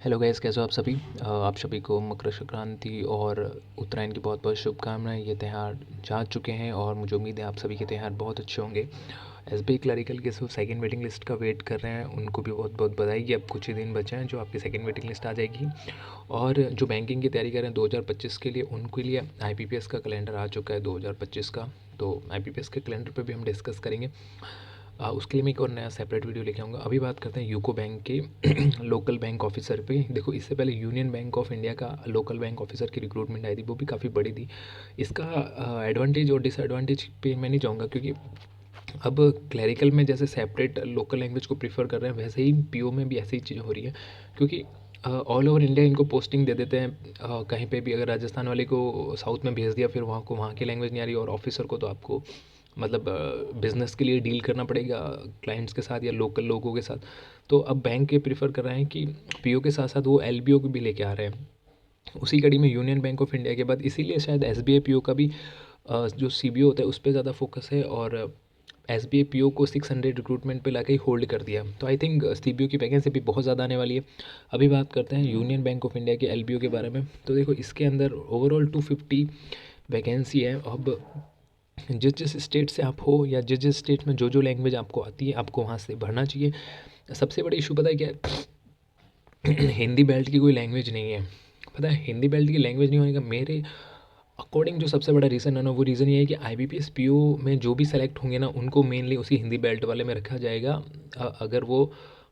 Hello guys, कैसे हो आप सभी। आप सभी को मकर संक्रांति और उत्तरायण की बहुत बहुत शुभकामनाएं। ये त्यौहार जा चुके हैं और मुझे उम्मीद है आप सभी के त्यौहार बहुत अच्छे होंगे। एसबीआई क्लरिकल के सब सेकंड वेटिंग लिस्ट का वेट कर रहे हैं, उनको भी बहुत बहुत बधाई कि अब कुछ ही दिन बचे हैं जो आपकी सेकंड वेटिंग लिस्ट आ जाएगी। और जो बैंकिंग की तैयारी कर रहे हैं 2025 के लिए, उनके लिए आईपीपीएस का कैलेंडर आ चुका है 2025 का। तो आईपीपीएस के कैलेंडर पर भी हम डिस्कस करेंगे। उसके लिए मैं एक और नया सेपरेट वीडियो लेके आऊँगा। अभी बात करते हैं यूको बैंक के लोकल बैंक ऑफिसर पे। देखो, इससे पहले यूनियन बैंक ऑफ इंडिया का लोकल बैंक ऑफिसर की रिक्रूटमेंट आई थी, वो भी काफ़ी बड़ी थी। इसका एडवांटेज और डिसएडवांटेज पे मैं नहीं जाऊँगा, क्योंकि अब क्लरिकल में जैसे सेपरेट लोकल लैंग्वेज को प्रीफर कर रहे हैं, वैसे ही पीओ में भी ऐसी ही चीज़ें हो रही हैं। क्योंकि ऑल ओवर इंडिया इनको पोस्टिंग दे देते हैं। कहीं पे भी अगर राजस्थान वाले को साउथ में भेज दिया, फिर वहाँ को वहाँ की लैंग्वेज नहीं आ रही, और ऑफिसर को तो आपको मतलब बिज़नेस के लिए डील करना पड़ेगा क्लाइंट्स के साथ या लोकल लोगों के साथ। तो अब बैंक ये प्रीफर कर रहे हैं कि पीओ के साथ साथ वो एलबीओ को भी लेके आ रहे हैं। उसी कड़ी में यूनियन बैंक ऑफ इंडिया के बाद इसीलिए शायद एसबीआई पीओ का भी जो सीबीओ होता है उस पर ज़्यादा फोकस है, और एसबीआई पीओ को 600 रिक्रूटमेंट पे लाके ही होल्ड कर दिया। तो आई थिंक सीबीओ की वैकेंसी भी बहुत ज़्यादा आने वाली है। अभी बात करते हैं यूनियन बैंक ऑफ इंडिया के एलबीओ के बारे में। तो देखो, इसके अंदर ओवरऑल 250 वैकेंसी है। अब जिस जिस स्टेट से आप हो या जिस जिस स्टेट में जो जो लैंग्वेज आपको आती है, आपको वहाँ से भरना चाहिए। सबसे बड़ा इशू पता है क्या है? हिंदी बेल्ट की कोई लैंग्वेज नहीं है। पता है, हिंदी बेल्ट की लैंग्वेज नहीं होने का मेरे अकॉर्डिंग जो सबसे बड़ा रीज़न है ना, वो रीज़न ये है कि आईबीपीएस पीओ में जो भी सेलेक्ट होंगे ना, उनको मेनली उसी हिंदी बेल्ट वाले में रखा जाएगा। अगर वो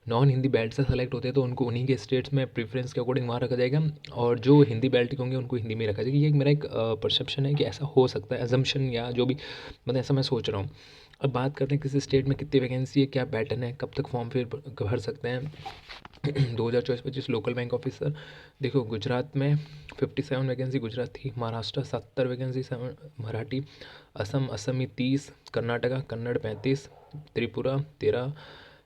नॉन हिंदी बेल्ट से सेलेक्ट होते हैं तो उनको उन्हीं के स्टेट्स में प्रेफरेंस के अकॉर्डिंग वहाँ रखा जाएगा, और जो हिंदी बेल्ट के होंगे उनको हिंदी में रखा जाएगा। ये मेरा एक परसेप्शन है कि ऐसा हो सकता है, अजम्पशन या जो भी, मतलब ऐसा मैं सोच रहा हूँ। अब बात करते हैं किसी स्टेट में कितनी वैकेंसी है, क्या पैटर्न है, कब तक फॉर्म फिर भर सकते हैं। 2024-25 लोकल बैंक ऑफिसर। देखो, गुजरात में 57 वैकेंसी गुजरात थी, महाराष्ट्र 70 वैकेंसी, मराठी, असमी 30, कर्नाटका कन्नड़ 35, त्रिपुरा 13,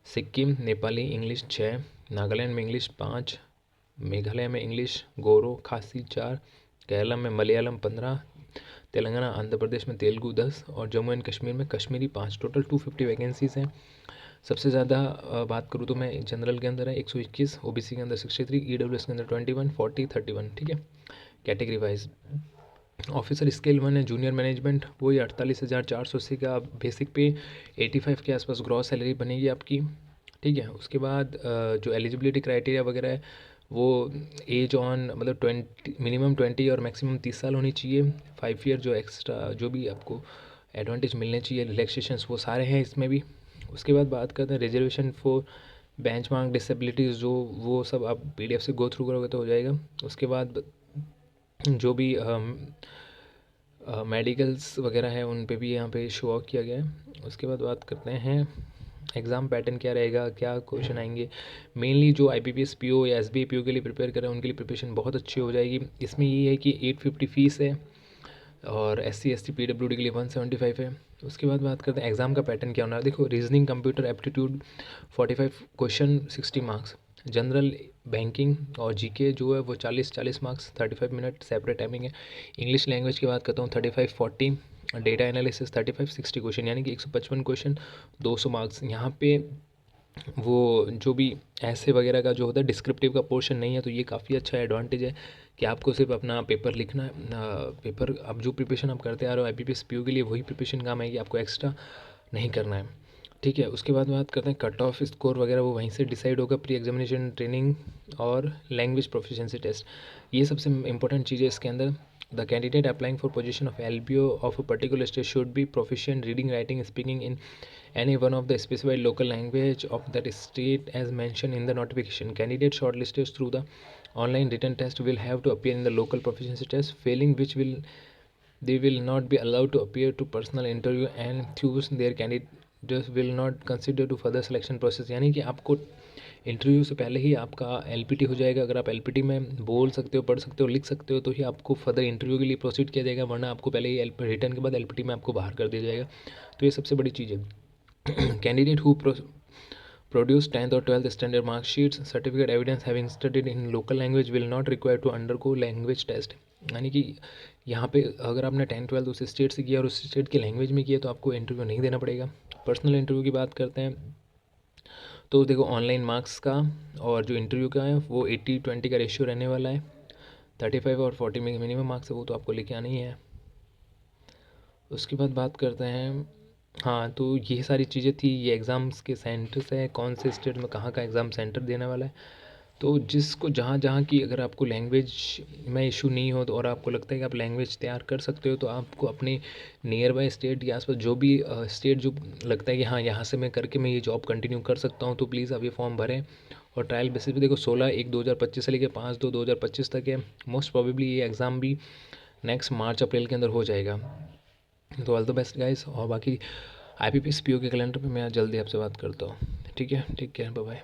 सिक्किम नेपाली इंग्लिश 6, नागालैंड में इंग्लिश 5, मेघालय में इंग्लिश, गोरो खासी 4, केरला में मलयालम 15, तेलंगाना आंध्र प्रदेश में तेलुगु 10, और जम्मू एंड कश्मीर में कश्मीरी 5। टोटल 250 वैकेंसीज़ हैं। सबसे ज़्यादा बात करूँ तो मैं जनरल के अंदर है 121, ओबीसी के अंदर 63, ईडब्ल्यूएस के अंदर 21, 40, 31, ठीक है, कैटेगरी वाइज। ऑफिसर स्केल 1 है जूनियर मैनेजमेंट, वही 48,480 का बेसिक पे, 85 के आसपास ग्रॉस सैलरी बनेगी आपकी, ठीक है। उसके बाद जो एलिजिबिलिटी क्राइटेरिया वगैरह है, वो एज ऑन मतलब 20, मिनिमम 20 और मैक्सिमम 30 साल होनी चाहिए। 5 ईयर जो एक्स्ट्रा जो भी आपको एडवांटेज मिलने चाहिए, रिलैक्सेशंस, वो सारे हैं इसमें भी। उसके बाद बात करते हैं रिजर्वेशन फॉर बेंचमार्क डिसेबिलिटीज़, जो वो सब आप पीडीएफ से गो थ्रू करोगे तो हो जाएगा। उसके बाद जो भी मेडिकल्स वगैरह है उन पे भी यहाँ पे शो ऑफ किया गया है। उसके बाद बात करते हैं एग्ज़ाम पैटर्न क्या रहेगा, क्या क्वेश्चन आएंगे। मेनली जो आईपीपीएस पीओ या एसबीआई पीओ के लिए प्रिपेयर कर रहे हैं उनके लिए प्रिपरेशन बहुत अच्छी हो जाएगी। इसमें ये है कि 850 फीस है, और SC ST PWD के लिए 175 है। उसके बाद बात करते हैं एग्ज़ाम का पैटर्न क्या होना है। देखो, reasoning computer aptitude 45 question 60 marks, general banking और जीके जो है वो 40 मार्क्स 35 मिनट सेपरेट टाइमिंग है। इंग्लिश लैंग्वेज की बात करता हूँ 35-40, डेटा एनालिसिस 35-60 क्वेश्चन, यानी कि 155 क्वेश्चन 200 मार्क्स। यहाँ पे वो जो भी ऐसे वगैरह का जो होता है डिस्क्रिप्टिव का पोर्शन नहीं है, तो ये काफ़ी अच्छा एडवांटेज है कि आपको सिर्फ अपना पेपर लिखना है। पेपर अब जो प्रिपरेशन आप करते आ रहे हो आईपीपीएस पीओ के लिए, वही प्रिपरेशन काम आएगी, आपको एक्स्ट्रा नहीं करना है, ठीक है। उसके बाद बात करते हैं कट ऑफ स्कोर वगैरह, वो वहीं से डिसाइड होगा। प्री एग्जामिनेशन ट्रेनिंग और लैंग्वेज प्रोफिशिएंसी टेस्ट, ये सबसे इंपॉर्टेंट चीज़ है इसके अंदर। The candidate applying for position of LBO of a particular state should be proficient reading writing speaking in any one of the specified local language of that state as mentioned in the notification. Candidates shortlisted through the online written test will have to appear in the local proficiency test, failing which will they will not be allowed to appear to personal interview and choose their candidates will not consider to further selection process। यानी कि आपको interview से पहले ही आपका LPT हो जाएगा। अगर आप एलपीटी में बोल सकते हो, पढ़ सकते हो, लिख सकते हो, तो ही आपको फर्दर इंटरव्यू के लिए प्रोसीड किया जाएगा, वरना आपको पहले ही रिटर्न के बाद एलपीटी में आपको बाहर कर दिया जाएगा। तो ये सबसे बड़ी चीज़ है। Candidate who produce 10th or 12th standard mark sheets, certificate evidence having studied in local language will not require to undergo language test। यानी कि यहाँ पे अगर आपने 10th-12th उस स्टेट से किया और उस स्टेट की लैंग्वेज में किया तो आपको इंटरव्यू नहीं देना पड़ेगा। पर्सनल इंटरव्यू की बात करते हैं तो देखो ऑनलाइन मार्क्स का और जो इंटरव्यू का है वो 80-20 का रेशियो रहने वाला है। 35 और 40 में मिनिमम मार्क्स है, वो तो आपको लेके आना ही है। उसके बाद बात करते हैं, हाँ तो ये सारी चीज़ें थी, ये एग्ज़ाम्स के सेंटर्स है, कौन से स्टेट में कहाँ का एग्ज़ाम सेंटर देने वाला है। तो जिसको जहाँ जहाँ की अगर आपको लैंग्वेज में इशू नहीं हो तो और आपको लगता है कि आप लैंग्वेज तैयार कर सकते हो, तो आपको अपने नियर बाय स्टेट या आसपास जो भी स्टेट जो लगता है कि हाँ यहाँ से मैं करके मैं ये जॉब कंटिन्यू कर सकता हूँ, तो प्लीज़ आप ये फॉर्म भरें। और ट्रायल बेसिस पे देखो 16/1/2025 से लेकर 5/2/2025 तक है। मोस्ट प्रोबेबली ये एग्ज़ाम भी नेक्स्ट मार्च अप्रैल के अंदर हो जाएगा। तो ऑल द बेस्ट गाइस, और बाकी IPPS PO के कैलेंडर पे मैं जल्दी आपसे बात करता हूँ। ठीक है, टेक केयर, बाय बाय।